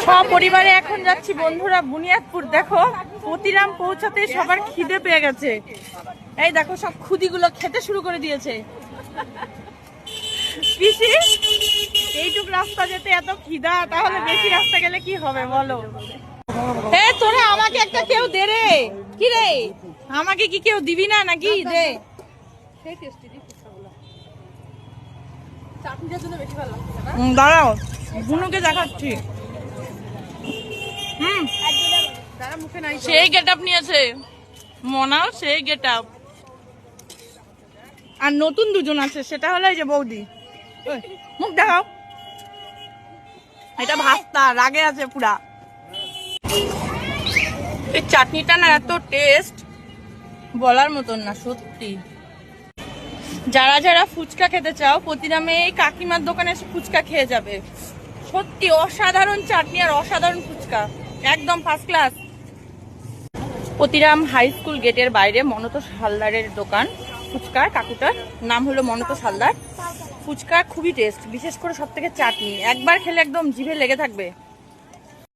সপরিবারে এখন যাচ্ছি বন্ধুরা বুনিয়াদপুর। দেখো প্রতিরাম পৌঁছাতে সবার খিদে পেয়ে গেছে। এই দেখো সব খুদিগুলো খেতে শুরু করে দিয়েছে। পিসি এইটুক রাস্তা যেতে এত খিদা, তাহলে বেশি রাস্তা গেলে কি হবে বলো? তোরা আমাকে একটা কেউ দে রে। কি রে, আমাকে কি কেউ দিবি না নাকি? দে। দাঁড়াও বুনুকে দেখাচ্ছি। সেই গেট আপ নিয়েছে মনাও, সেই গেট আপ। আর নতুন দুজন আছে, সেটা হলো এই যে বৌদি। মুখ দেখাও। এটা ভাস্তা, রাগে আছে পুরা। এই চাটনিটা না এত টেস্ট বলার মতন না সত্যি। যারা যারা ফুচকা খেতে চাও প্রতিরামে এই কাকিমার দোকানে এসে ফুচকা খেয়ে যাবে। সত্যি অসাধারণ চাটনি আর অসাধারণ ফুচকা, একদম first class. Pratiram high school গেটের বাইরে মনতোষ হালদারের দোকান ফুচকার। কাকুটার নাম হলো মনতোষ হালদার। ফুচকা খুবই টেস্ট, বিশেষ করে সব থেকে চাটনি একবার খেলে একদম জিভে লেগে থাকবে।